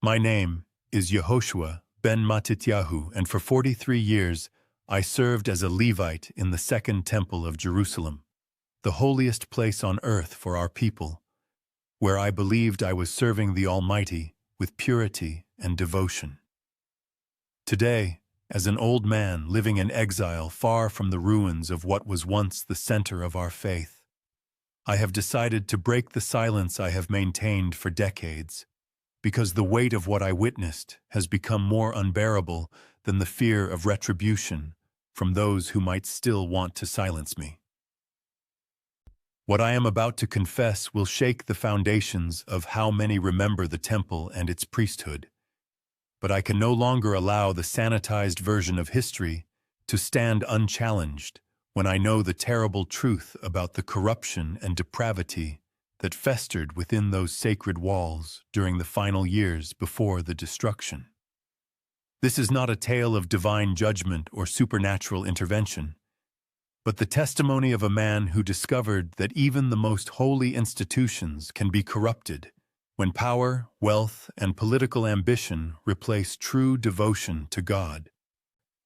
My name is Yehoshua ben Mattityahu, and for 43 years I served as a Levite in the Second Temple of Jerusalem, the holiest place on earth for our people, where I believed I was serving the Almighty with purity and devotion. Today, as an old man living in exile far from the ruins of what was once the center of our faith, I have decided to break the silence I have maintained for decades, because the weight of what I witnessed has become more unbearable than the fear of retribution from those who might still want to silence me. What I am about to confess will shake the foundations of how many remember the temple and its priesthood, but I can no longer allow the sanitized version of history to stand unchallenged when I know the terrible truth about the corruption and depravity that festered within those sacred walls during the final years before the destruction. This is not a tale of divine judgment or supernatural intervention, but the testimony of a man who discovered that even the most holy institutions can be corrupted when power, wealth, and political ambition replace true devotion to God.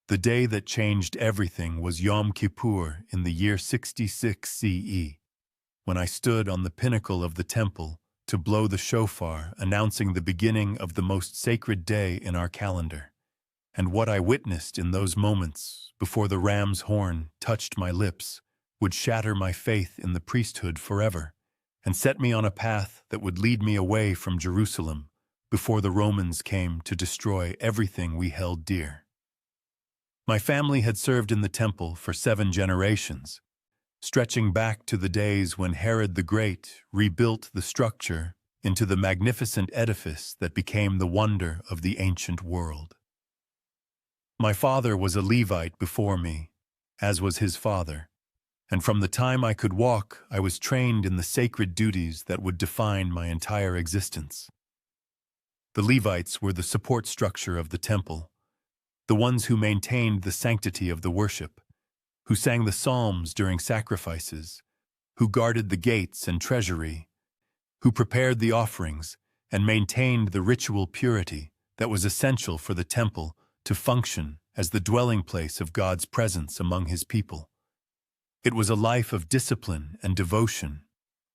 The day that changed everything was Yom Kippur in the year 66 CE, when I stood on the pinnacle of the temple to blow the shofar, announcing the beginning of the most sacred day in our calendar. And what I witnessed in those moments before the ram's horn touched my lips would shatter my faith in the priesthood forever and set me on a path that would lead me away from Jerusalem before the Romans came to destroy everything we held dear. My family had served in the temple for 7 generations, stretching back to the days when Herod the Great rebuilt the structure into the magnificent edifice that became the wonder of the ancient world. My father was a Levite before me, as was his father, and from the time I could walk, I was trained in the sacred duties that would define my entire existence. The Levites were the support structure of the temple, the ones who maintained the sanctity of the worship, who sang the psalms during sacrifices, who guarded the gates and treasury, who prepared the offerings and maintained the ritual purity that was essential for the temple to function as the dwelling place of God's presence among His people. It was a life of discipline and devotion,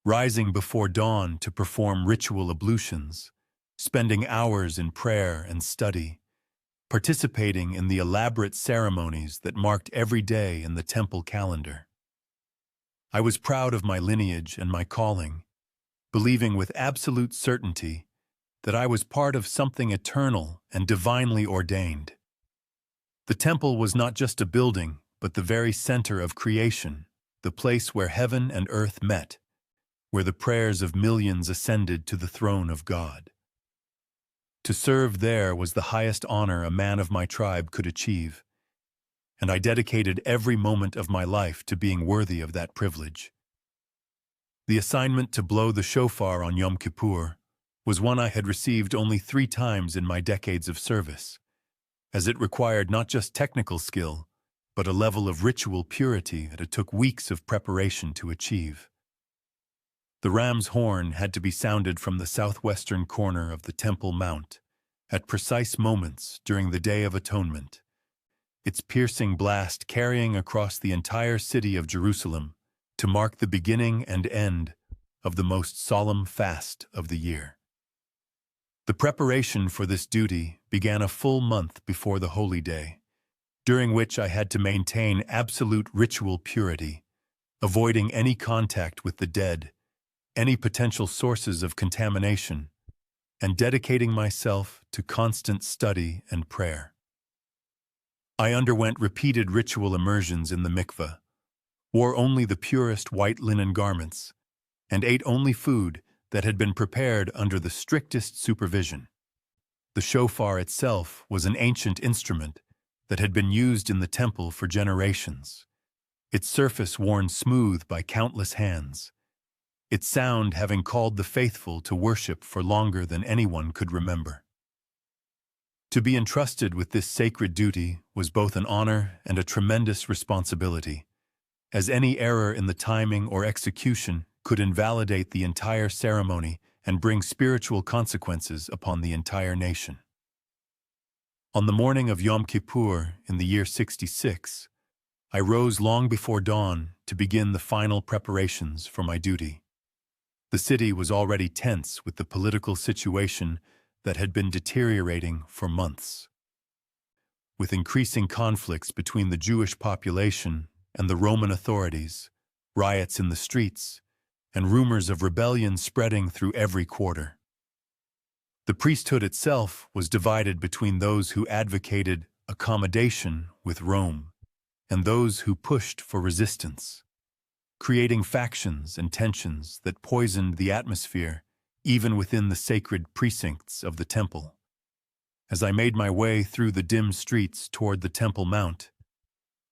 rising before dawn to perform ritual ablutions, spending hours in prayer and study, participating in the elaborate ceremonies that marked every day in the temple calendar. I was proud of my lineage and my calling, believing with absolute certainty that I was part of something eternal and divinely ordained. The temple was not just a building, but the very center of creation, the place where heaven and earth met, where the prayers of millions ascended to the throne of God. To serve there was the highest honor a man of my tribe could achieve, and I dedicated every moment of my life to being worthy of that privilege. The assignment to blow the shofar on Yom Kippur was one I had received only 3 times in my decades of service, as it required not just technical skill, but a level of ritual purity that it took weeks of preparation to achieve. The ram's horn had to be sounded from the southwestern corner of the Temple Mount at precise moments during the Day of Atonement, its piercing blast carrying across the entire city of Jerusalem to mark the beginning and end of the most solemn fast of the year. The preparation for this duty began a full month before the holy day, during which I had to maintain absolute ritual purity, avoiding any contact with the dead, any potential sources of contamination, and dedicating myself to constant study and prayer. I underwent repeated ritual immersions in the mikveh, wore only the purest white linen garments, and ate only food that had been prepared under the strictest supervision. The shofar itself was an ancient instrument that had been used in the temple for generations, its surface worn smooth by countless hands, its sound having called the faithful to worship for longer than anyone could remember. To be entrusted with this sacred duty was both an honor and a tremendous responsibility, as any error in the timing or execution could invalidate the entire ceremony and bring spiritual consequences upon the entire nation. On the morning of Yom Kippur in the year 66, I rose long before dawn to begin the final preparations for my duty. The city was already tense with the political situation that had been deteriorating for months. With increasing conflicts between the Jewish population and the Roman authorities, riots in the streets, and rumors of rebellion spreading through every quarter. The priesthood itself was divided between those who advocated accommodation with Rome and those who pushed for resistance, creating factions and tensions that poisoned the atmosphere even within the sacred precincts of the temple. As I made my way through the dim streets toward the Temple Mount,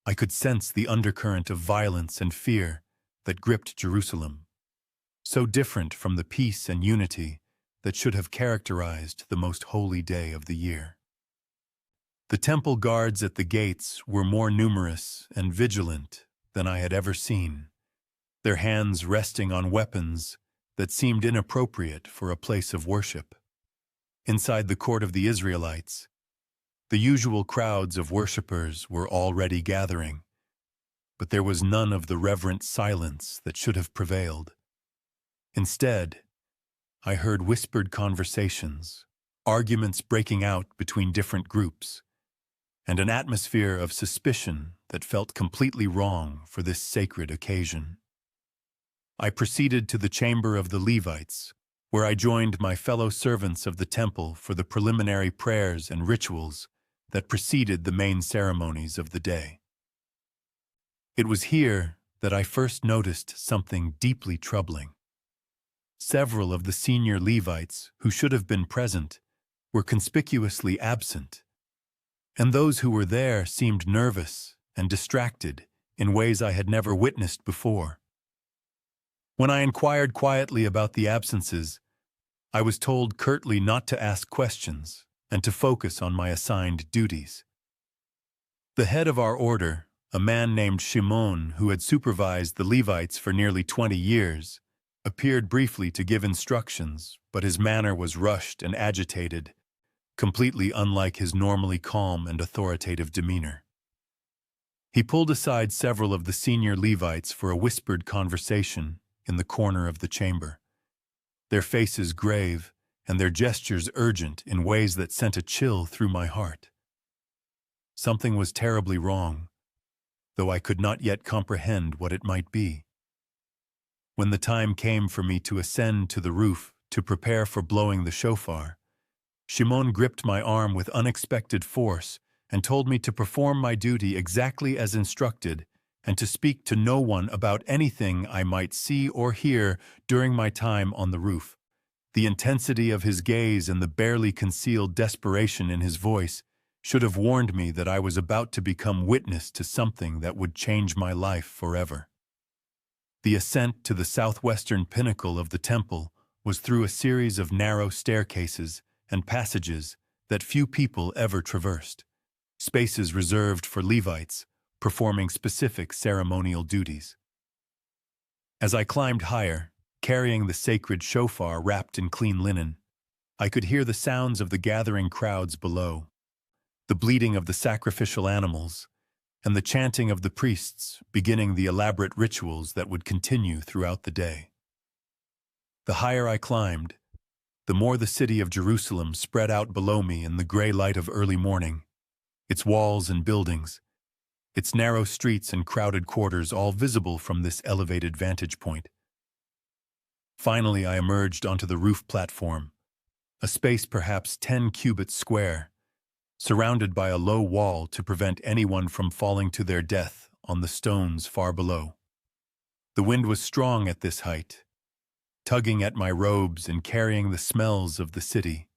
I could sense the undercurrent of violence and fear that gripped Jerusalem, so different from the peace and unity that should have characterized the most holy day of the year. The temple guards at the gates were more numerous and vigilant than I had ever seen, their hands resting on weapons that seemed inappropriate for a place of worship. Inside the court of the Israelites, the usual crowds of worshippers were already gathering, but there was none of the reverent silence that should have prevailed. Instead, I heard whispered conversations, arguments breaking out between different groups, and an atmosphere of suspicion that felt completely wrong for this sacred occasion. I proceeded to the chamber of the Levites, where I joined my fellow servants of the temple for the preliminary prayers and rituals that preceded the main ceremonies of the day. It was here that I first noticed something deeply troubling. Several of the senior Levites who should have been present were conspicuously absent, and those who were there seemed nervous and distracted in ways I had never witnessed before. When I inquired quietly about the absences, I was told curtly not to ask questions and to focus on my assigned duties. The head of our order, a man named Shimon who had supervised the Levites for nearly 20 years, appeared briefly to give instructions, but his manner was rushed and agitated, completely unlike his normally calm and authoritative demeanor. He pulled aside several of the senior Levites for a whispered conversation in the corner of the chamber, their faces grave and their gestures urgent in ways that sent a chill through my heart. Something was terribly wrong, though I could not yet comprehend what it might be. When the time came for me to ascend to the roof to prepare for blowing the shofar, Shimon gripped my arm with unexpected force and told me to perform my duty exactly as instructed and to speak to no one about anything I might see or hear during my time on the roof. The intensity of his gaze and the barely concealed desperation in his voice should have warned me that I was about to become witness to something that would change my life forever. The ascent to the southwestern pinnacle of the temple was through a series of narrow staircases and passages that few people ever traversed, spaces reserved for Levites performing specific ceremonial duties. As I climbed higher, carrying the sacred shofar wrapped in clean linen, I could hear the sounds of the gathering crowds below, the bleating of the sacrificial animals, and the chanting of the priests beginning the elaborate rituals that would continue throughout the day. The higher I climbed, the more the city of Jerusalem spread out below me in the gray light of early morning, its walls and buildings, its narrow streets and crowded quarters all visible from this elevated vantage point. Finally, I emerged onto the roof platform, a space perhaps 10 cubits square, surrounded by a low wall to prevent anyone from falling to their death on the stones far below. The wind was strong at this height, tugging at my robes and carrying the smells of the city,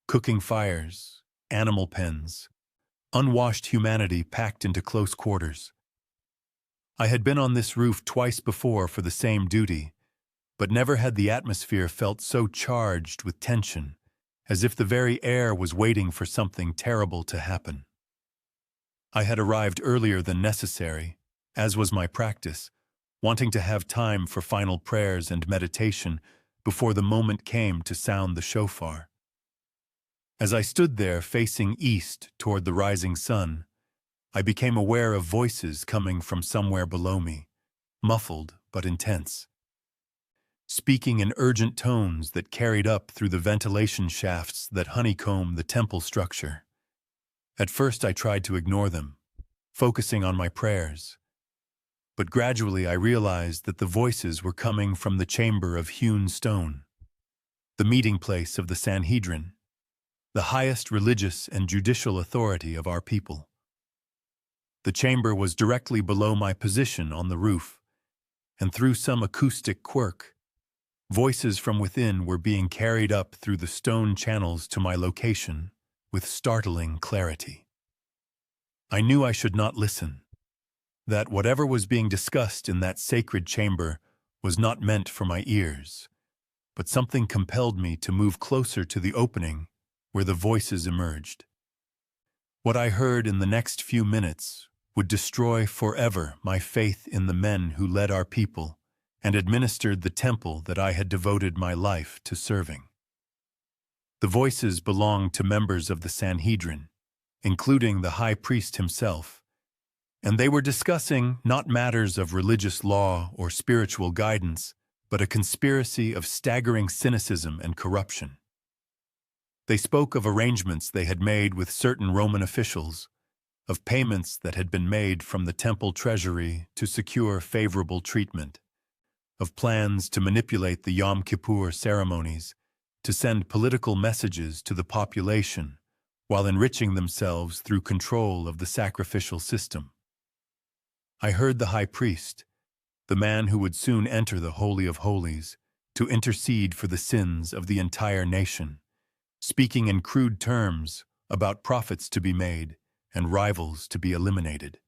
cooking fires, animal pens, unwashed humanity packed into close quarters. I had been on this roof twice before for the same duty, but never had the atmosphere felt so charged with tension, as if the very air was waiting for something terrible to happen. I had arrived earlier than necessary, as was my practice, wanting to have time for final prayers and meditation before the moment came to sound the shofar. As I stood there facing east toward the rising sun, I became aware of voices coming from somewhere below me, muffled but intense, speaking in urgent tones that carried up through the ventilation shafts that honeycomb the temple structure. At first I tried to ignore them, focusing on my prayers. But gradually I realized that the voices were coming from the chamber of hewn stone, the meeting place of the Sanhedrin, the highest religious and judicial authority of our people. The chamber was directly below my position on the roof, and through some acoustic quirk, voices from within were being carried up through the stone channels to my location with startling clarity. I knew I should not listen, that whatever was being discussed in that sacred chamber was not meant for my ears, but something compelled me to move closer to the opening where the voices emerged. What I heard in the next few minutes would destroy forever my faith in the men who led our people and administered the temple that I had devoted my life to serving. The voices belonged to members of the Sanhedrin, including the high priest himself, and they were discussing not matters of religious law or spiritual guidance, but a conspiracy of staggering cynicism and corruption. They spoke of arrangements they had made with certain Roman officials, of payments that had been made from the temple treasury to secure favorable treatment, of plans to manipulate the Yom Kippur ceremonies, to send political messages to the population, while enriching themselves through control of the sacrificial system. I heard the high priest, the man who would soon enter the Holy of Holies, to intercede for the sins of the entire nation, speaking in crude terms about profits to be made and rivals to be eliminated.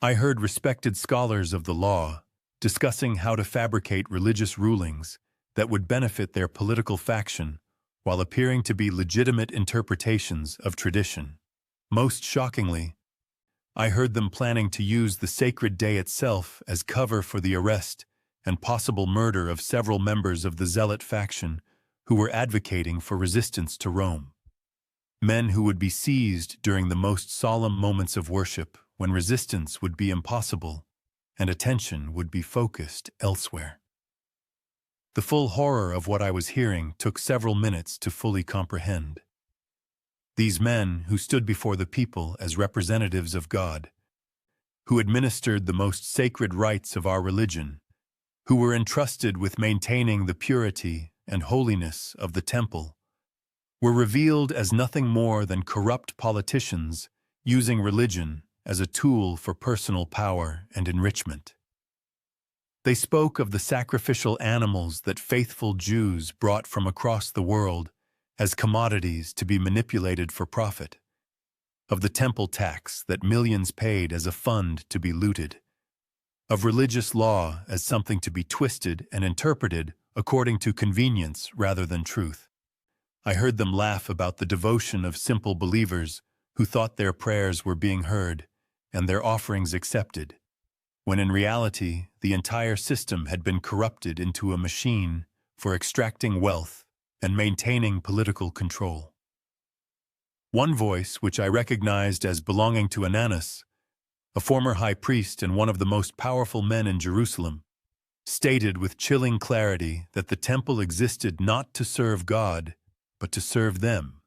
I heard respected scholars of the law discussing how to fabricate religious rulings that would benefit their political faction while appearing to be legitimate interpretations of tradition. Most shockingly, I heard them planning to use the sacred day itself as cover for the arrest and possible murder of several members of the Zealot faction who were advocating for resistance to Rome. Men who would be seized during the most solemn moments of worship when resistance would be impossible and attention would be focused elsewhere. The full horror of what I was hearing took several minutes to fully comprehend. These men who stood before the people as representatives of God, who administered the most sacred rites of our religion, who were entrusted with maintaining the purity and holiness of the temple, were revealed as nothing more than corrupt politicians using religion as a tool for personal power and enrichment. They spoke of the sacrificial animals that faithful Jews brought from across the world as commodities to be manipulated for profit, of the temple tax that millions paid as a fund to be looted, of religious law as something to be twisted and interpreted according to convenience rather than truth. I heard them laugh about the devotion of simple believers who thought their prayers were being heard and their offerings accepted, when in reality the entire system had been corrupted into a machine for extracting wealth and maintaining political control. One voice, which I recognized as belonging to Ananus, a former high priest and one of the most powerful men in Jerusalem, stated with chilling clarity that the temple existed not to serve God, but to serve them,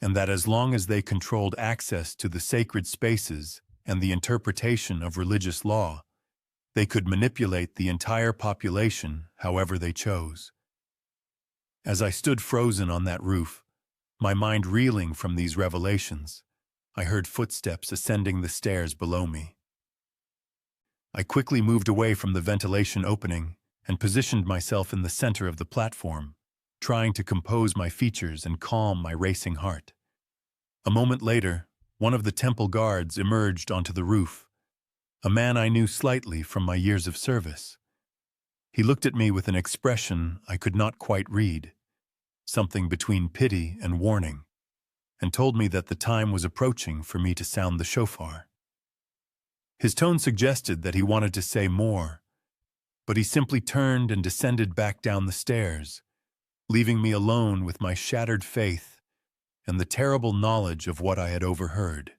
and that as long as they controlled access to the sacred spaces and the interpretation of religious law, they could manipulate the entire population however they chose. As I stood frozen on that roof, my mind reeling from these revelations, I heard footsteps ascending the stairs below me. I quickly moved away from the ventilation opening and positioned myself in the center of the platform, trying to compose my features and calm my racing heart. A moment later, one of the temple guards emerged onto the roof, a man I knew slightly from my years of service. He looked at me with an expression I could not quite read, something between pity and warning, and told me that the time was approaching for me to sound the shofar. His tone suggested that he wanted to say more, but he simply turned and descended back down the stairs, leaving me alone with my shattered faith and the terrible knowledge of what I had overheard.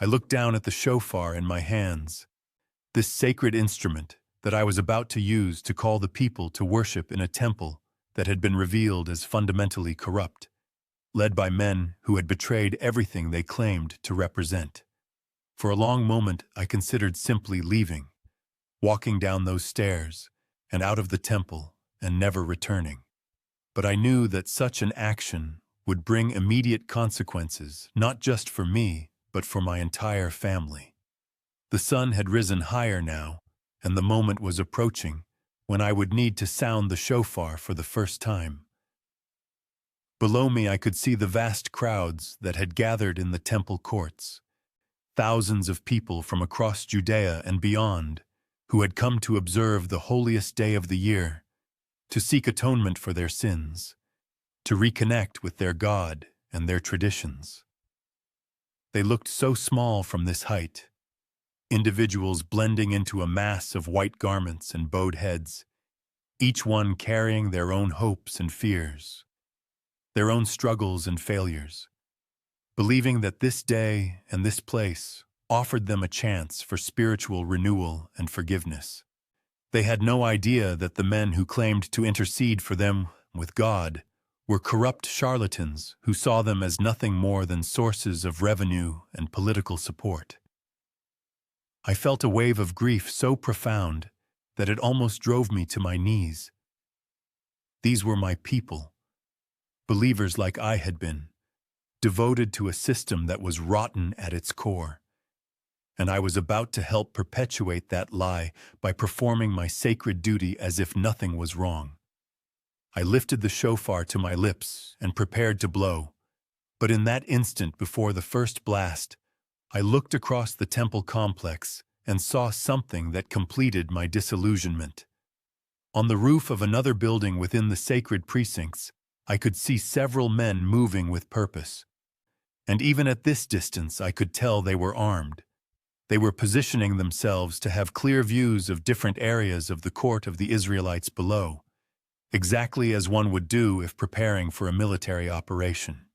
I looked down at the shofar in my hands, this sacred instrument that I was about to use to call the people to worship in a temple that had been revealed as fundamentally corrupt, led by men who had betrayed everything they claimed to represent. For a long moment, I considered simply leaving, walking down those stairs and out of the temple and never returning. But I knew that such an action would bring immediate consequences, not just for me, but for my entire family. The sun had risen higher now, and the moment was approaching when I would need to sound the shofar for the first time. Below me I could see the vast crowds that had gathered in the temple courts, thousands of people from across Judea and beyond who had come to observe the holiest day of the year, to seek atonement for their sins, to reconnect with their God and their traditions. They looked so small from this height, individuals blending into a mass of white garments and bowed heads, each one carrying their own hopes and fears, their own struggles and failures, believing that this day and this place offered them a chance for spiritual renewal and forgiveness. They had no idea that the men who claimed to intercede for them with God were corrupt charlatans who saw them as nothing more than sources of revenue and political support. I felt a wave of grief so profound that it almost drove me to my knees. These were my people, believers like I had been, devoted to a system that was rotten at its core. And I was about to help perpetuate that lie by performing my sacred duty as if nothing was wrong. I lifted the shofar to my lips and prepared to blow, but in that instant before the first blast, I looked across the temple complex and saw something that completed my disillusionment. On the roof of another building within the sacred precincts, I could see several men moving with purpose. And even at this distance, I could tell they were armed. They were positioning themselves to have clear views of different areas of the court of the Israelites below, exactly as one would do if preparing for a military operation.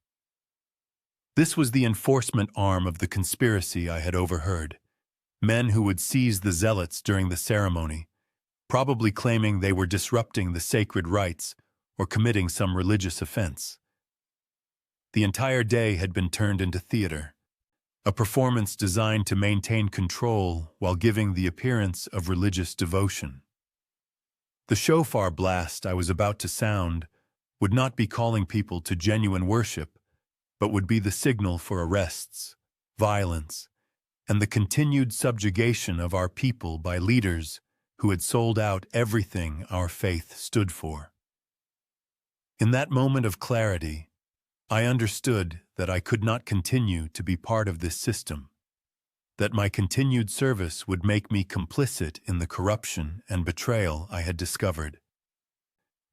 This was the enforcement arm of the conspiracy I had overheard, men who would seize the zealots during the ceremony, probably claiming they were disrupting the sacred rites or committing some religious offense. The entire day had been turned into theater, a performance designed to maintain control while giving the appearance of religious devotion. The shofar blast I was about to sound would not be calling people to genuine worship, but would be the signal for arrests, violence, and the continued subjugation of our people by leaders who had sold out everything our faith stood for. In that moment of clarity, I understood that I could not continue to be part of this system, that my continued service would make me complicit in the corruption and betrayal I had discovered.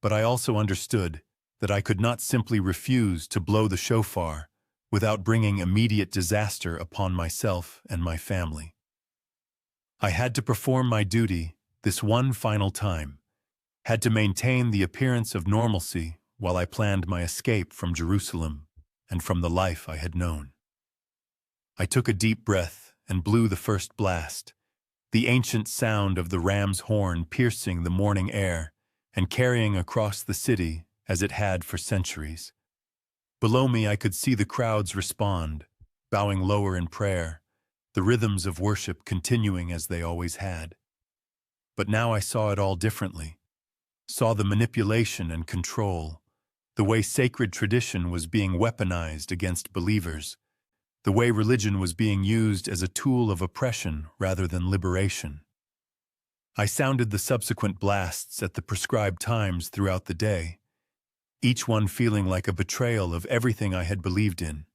But I also understood that I could not simply refuse to blow the shofar without bringing immediate disaster upon myself and my family. I had to perform my duty this one final time, had to maintain the appearance of normalcy while I planned my escape from Jerusalem and from the life I had known. I took a deep breath and blew the first blast, the ancient sound of the ram's horn piercing the morning air and carrying across the city as it had for centuries. Below me I could see the crowds respond, bowing lower in prayer, the rhythms of worship continuing as they always had. But now I saw it all differently, saw the manipulation and control, the way sacred tradition was being weaponized against believers, the way religion was being used as a tool of oppression rather than liberation. I sounded the subsequent blasts at the prescribed times throughout the day, each one feeling like a betrayal of everything I had believed in,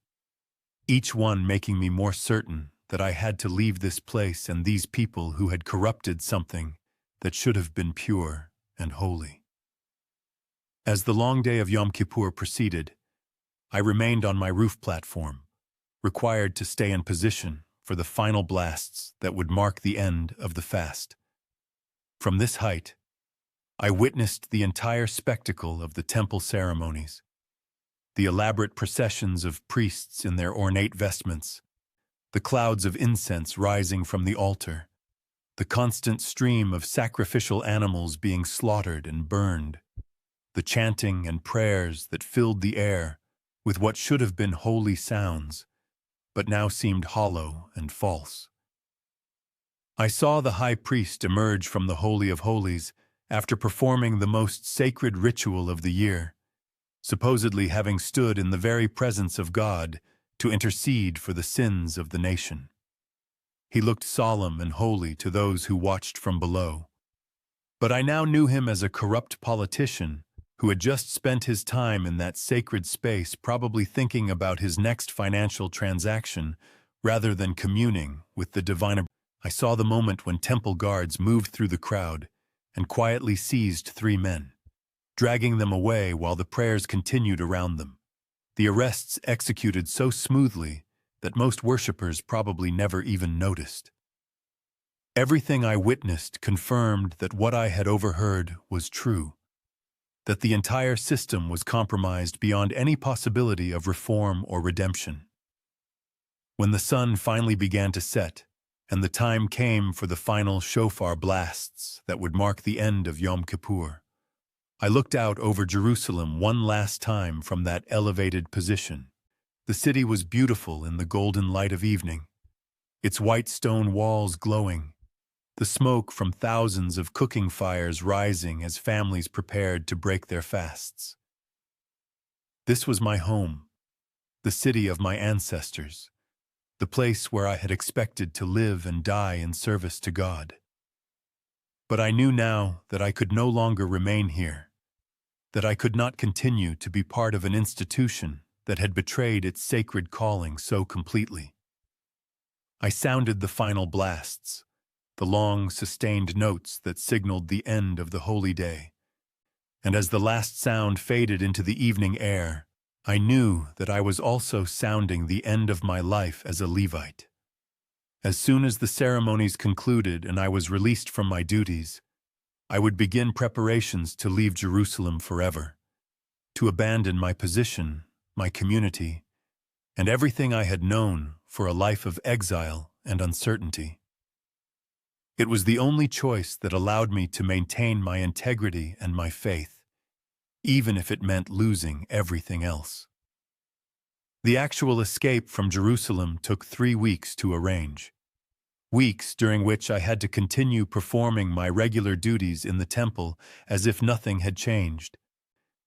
each one making me more certain that I had to leave this place and these people who had corrupted something that should have been pure and holy. As the long day of Yom Kippur proceeded, I remained on my roof platform, required to stay in position for the final blasts that would mark the end of the fast. From this height, I witnessed the entire spectacle of the temple ceremonies, the elaborate processions of priests in their ornate vestments, the clouds of incense rising from the altar, the constant stream of sacrificial animals being slaughtered and burned, the chanting and prayers that filled the air with what should have been holy sounds, but now seemed hollow and false. I saw the high priest emerge from the Holy of Holies after performing the most sacred ritual of the year, supposedly having stood in the very presence of God to intercede for the sins of the nation. He looked solemn and holy to those who watched from below, but I now knew him as a corrupt politician who had just spent his time in that sacred space probably thinking about his next financial transaction rather than communing with the divine. I saw the moment when temple guards moved through the crowd and quietly seized 3 men, dragging them away while the prayers continued around them. The arrests executed so smoothly that most worshippers probably never even noticed. Everything I witnessed confirmed that what I had overheard was true, that the entire system was compromised beyond any possibility of reform or redemption. When the sun finally began to set, and the time came for the final shofar blasts that would mark the end of Yom Kippur, I looked out over Jerusalem one last time from that elevated position. The city was beautiful in the golden light of evening, its white stone walls glowing, the smoke from thousands of cooking fires rising as families prepared to break their fasts. This was my home, the city of my ancestors, the place where I had expected to live and die in service to God. But I knew now that I could no longer remain here, that I could not continue to be part of an institution that had betrayed its sacred calling so completely. I sounded the final blasts, the long, sustained notes that signaled the end of the holy day. And as the last sound faded into the evening air, I knew that I was also sounding the end of my life as a Levite. As soon as the ceremonies concluded and I was released from my duties, I would begin preparations to leave Jerusalem forever, to abandon my position, my community, and everything I had known for a life of exile and uncertainty. It was the only choice that allowed me to maintain my integrity and my faith, even if it meant losing everything else. The actual escape from Jerusalem took 3 weeks to arrange. Weeks during which I had to continue performing my regular duties in the temple as if nothing had changed,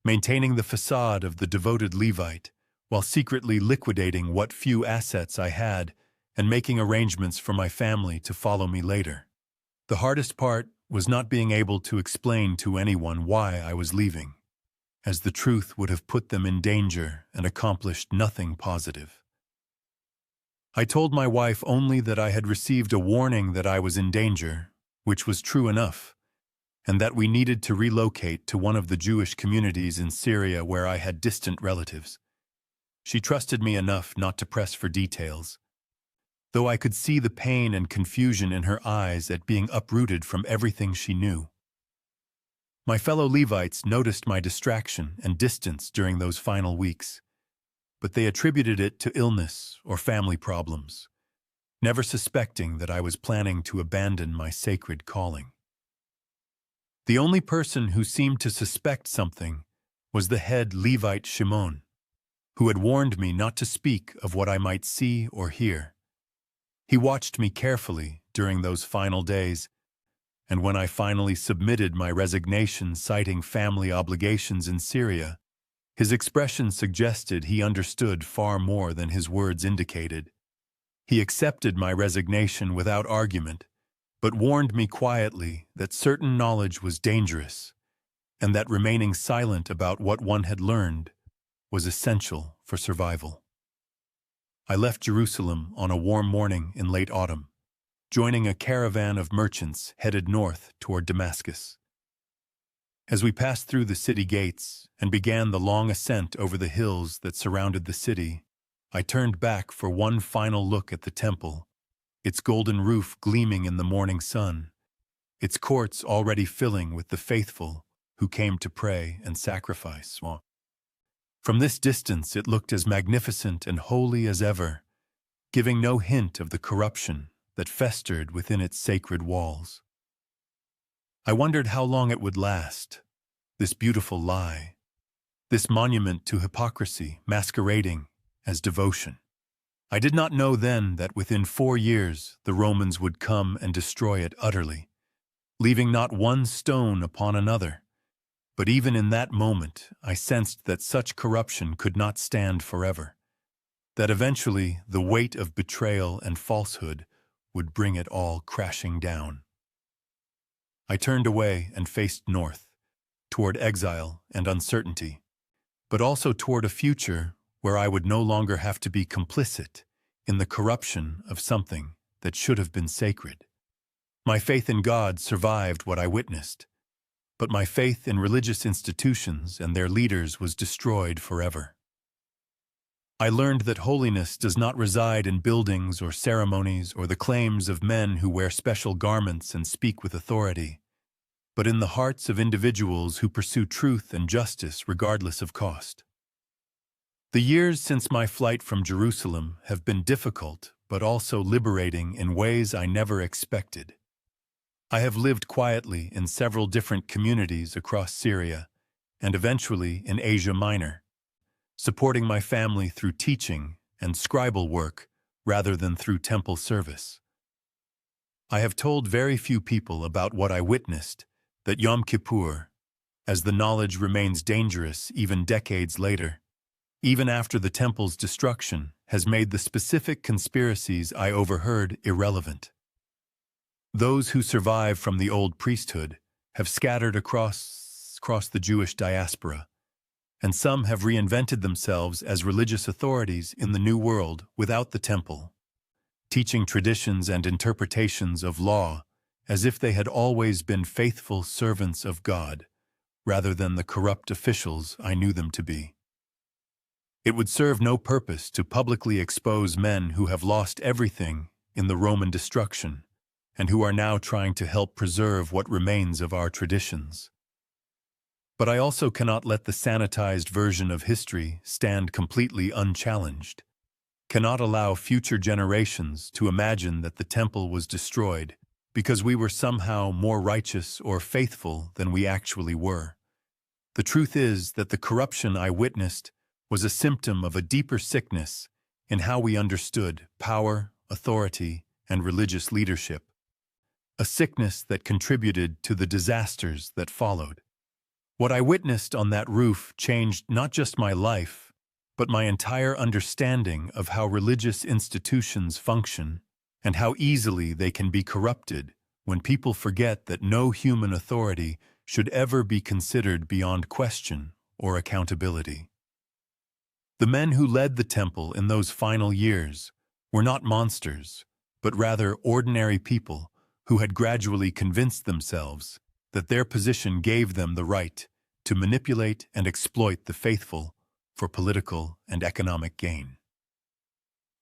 maintaining the facade of the devoted Levite while secretly liquidating what few assets I had and making arrangements for my family to follow me later. The hardest part was not being able to explain to anyone why I was leaving, as the truth would have put them in danger and accomplished nothing positive. I told my wife only that I had received a warning that I was in danger, which was true enough, and that we needed to relocate to one of the Jewish communities in Syria where I had distant relatives. She trusted me enough not to press for details, though I could see the pain and confusion in her eyes at being uprooted from everything she knew. My fellow Levites noticed my distraction and distance during those final weeks, but they attributed it to illness or family problems, never suspecting that I was planning to abandon my sacred calling. The only person who seemed to suspect something was the head Levite Shimon, who had warned me not to speak of what I might see or hear. He watched me carefully during those final days, and when I finally submitted my resignation citing family obligations in Syria, his expression suggested he understood far more than his words indicated. He accepted my resignation without argument, but warned me quietly that certain knowledge was dangerous, and that remaining silent about what one had learned was essential for survival. I left Jerusalem on a warm morning in late autumn, joining a caravan of merchants headed north toward Damascus. As we passed through the city gates and began the long ascent over the hills that surrounded the city, I turned back for one final look at the temple, its golden roof gleaming in the morning sun, its courts already filling with the faithful who came to pray and sacrifice. From this distance it looked as magnificent and holy as ever, giving no hint of the corruption that festered within its sacred walls. I wondered how long it would last, this beautiful lie, this monument to hypocrisy masquerading as devotion. I did not know then that within 4 years the Romans would come and destroy it utterly, leaving not one stone upon another. But even in that moment I sensed that such corruption could not stand forever, that eventually the weight of betrayal and falsehood would bring it all crashing down. I turned away and faced north, toward exile and uncertainty, but also toward a future where I would no longer have to be complicit in the corruption of something that should have been sacred. My faith in God survived what I witnessed, but my faith in religious institutions and their leaders was destroyed forever. I learned that holiness does not reside in buildings or ceremonies or the claims of men who wear special garments and speak with authority, but in the hearts of individuals who pursue truth and justice regardless of cost. The years since my flight from Jerusalem have been difficult but also liberating in ways I never expected. I have lived quietly in several different communities across Syria and eventually in Asia Minor, supporting my family through teaching and scribal work rather than through temple service. I have told very few people about what I witnessed, that Yom Kippur, as the knowledge remains dangerous even decades later, even after the temple's destruction, has made the specific conspiracies I overheard irrelevant. Those who survive from the old priesthood have scattered across the Jewish diaspora, and some have reinvented themselves as religious authorities in the New World without the temple, teaching traditions and interpretations of law as if they had always been faithful servants of God, rather than the corrupt officials I knew them to be. It would serve no purpose to publicly expose men who have lost everything in the Roman destruction, and who are now trying to help preserve what remains of our traditions. But I also cannot let the sanitized version of history stand completely unchallenged, cannot allow future generations to imagine that the temple was destroyed because we were somehow more righteous or faithful than we actually were. The truth is that the corruption I witnessed was a symptom of a deeper sickness in how we understood power, authority, and religious leadership, a sickness that contributed to the disasters that followed. What I witnessed on that roof changed not just my life, but my entire understanding of how religious institutions function and how easily they can be corrupted when people forget that no human authority should ever be considered beyond question or accountability. The men who led the temple in those final years were not monsters, but rather ordinary people who had gradually convinced themselves that their position gave them the right to manipulate and exploit the faithful for political and economic gain.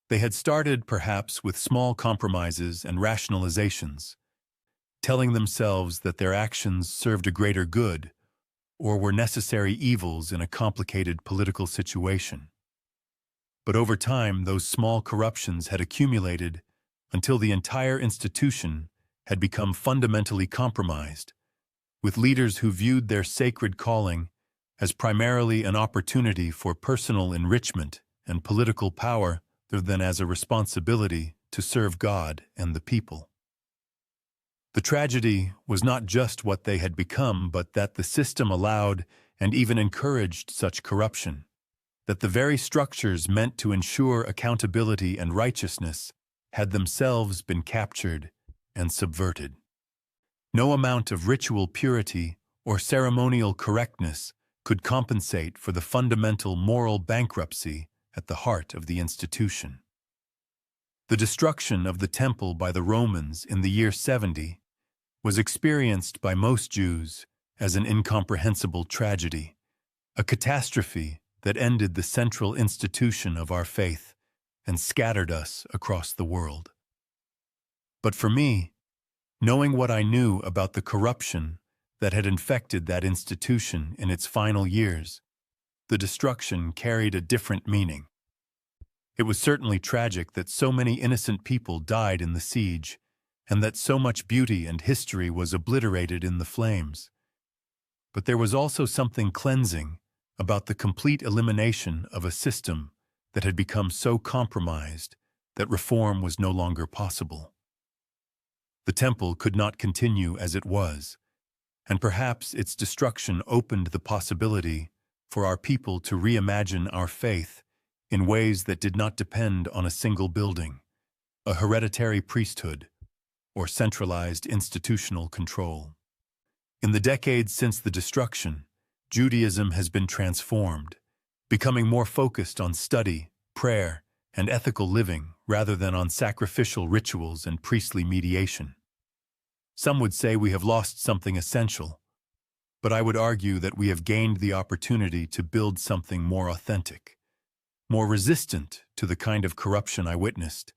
They had started, perhaps, with small compromises and rationalizations, telling themselves that their actions served a greater good or were necessary evils in a complicated political situation. But over time, those small corruptions had accumulated until the entire institution had become fundamentally compromised, with leaders who viewed their sacred calling as primarily an opportunity for personal enrichment and political power rather than as a responsibility to serve God and the people. The tragedy was not just what they had become, but that the system allowed and even encouraged such corruption, that the very structures meant to ensure accountability and righteousness had themselves been captured and subverted. No amount of ritual purity or ceremonial correctness could compensate for the fundamental moral bankruptcy at the heart of the institution. The destruction of the temple by the Romans in the year 70 was experienced by most Jews as an incomprehensible tragedy, a catastrophe that ended the central institution of our faith and scattered us across the world. But for me, Knowing what I knew about the corruption that had infected that institution in its final years, the destruction carried a different meaning. It was certainly tragic that so many innocent people died in the siege, and that so much beauty and history was obliterated in the flames. But there was also something cleansing about the complete elimination of a system that had become so compromised that reform was no longer possible. The temple could not continue as it was, and perhaps its destruction opened the possibility for our people to reimagine our faith in ways that did not depend on a single building, a hereditary priesthood, or centralized institutional control. In the decades since the destruction, Judaism has been transformed, becoming more focused on study, prayer, and ethical living rather than on sacrificial rituals and priestly mediation. Some would say we have lost something essential, but I would argue that we have gained the opportunity to build something more authentic, more resistant to the kind of corruption I witnessed,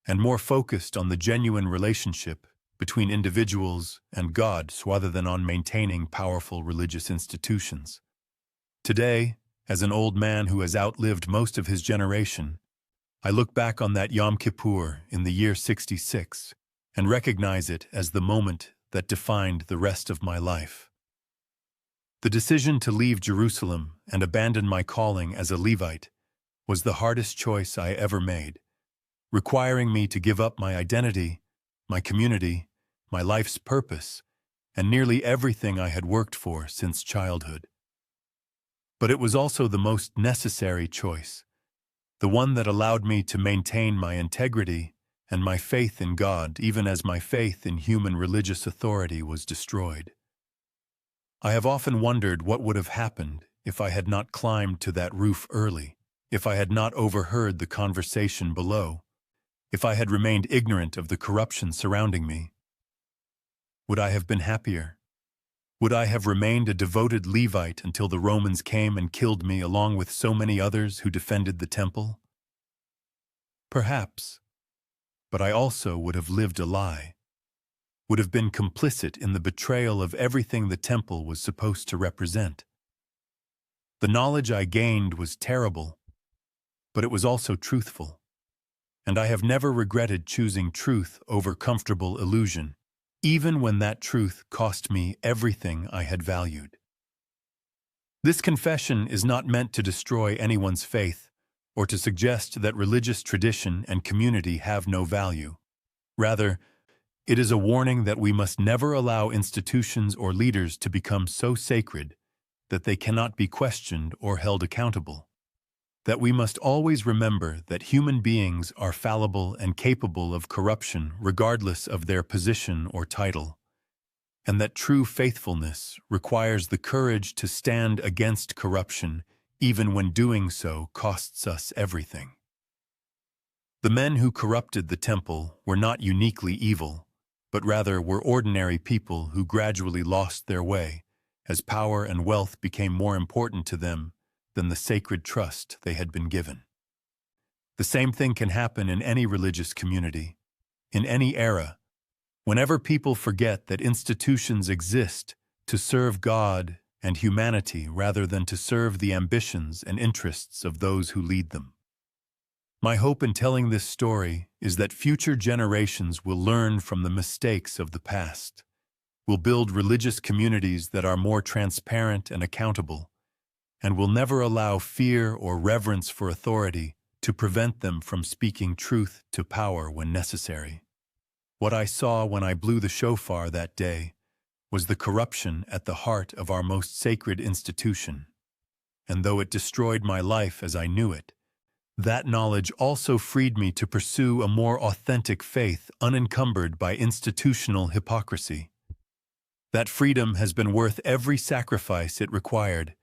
and more focused on the genuine relationship between individuals and God rather than on maintaining powerful religious institutions. Today, as an old man who has outlived most of his generation, I look back on that Yom Kippur in the year 66 and recognize it as the moment that defined the rest of my life. The decision to leave Jerusalem and abandon my calling as a Levite was the hardest choice I ever made, requiring me to give up my identity, my community, my life's purpose, and nearly everything I had worked for since childhood. But it was also the most necessary choice, the one that allowed me to maintain my integrity and my faith in God even as my faith in human religious authority was destroyed. I have often wondered what would have happened if I had not climbed to that roof early, if I had not overheard the conversation below, if I had remained ignorant of the corruption surrounding me. Would I have been happier? Would I have remained a devoted Levite until the Romans came and killed me along with so many others who defended the temple? Perhaps, but I also would have lived a lie, would have been complicit in the betrayal of everything the temple was supposed to represent. The knowledge I gained was terrible, but it was also truthful, and I have never regretted choosing truth over comfortable illusion, even when that truth cost me everything I had valued. This confession is not meant to destroy anyone's faith or to suggest that religious tradition and community have no value. Rather, it is a warning that we must never allow institutions or leaders to become so sacred that they cannot be questioned or held accountable. That we must always remember that human beings are fallible and capable of corruption regardless of their position or title, and that true faithfulness requires the courage to stand against corruption even when doing so costs us everything. The men who corrupted the temple were not uniquely evil, but rather were ordinary people who gradually lost their way as power and wealth became more important to them than the sacred trust they had been given. The same thing can happen in any religious community, in any era, whenever people forget that institutions exist to serve God and humanity rather than to serve the ambitions and interests of those who lead them. My hope in telling this story is that future generations will learn from the mistakes of the past, will build religious communities that are more transparent and accountable, and will never allow fear or reverence for authority to prevent them from speaking truth to power when necessary. What I saw when I blew the shofar that day was the corruption at the heart of our most sacred institution, and though it destroyed my life as I knew it, that knowledge also freed me to pursue a more authentic faith unencumbered by institutional hypocrisy. That freedom has been worth every sacrifice it required,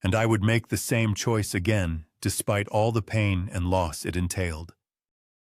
and I would make the same choice again despite all the pain and loss it entailed.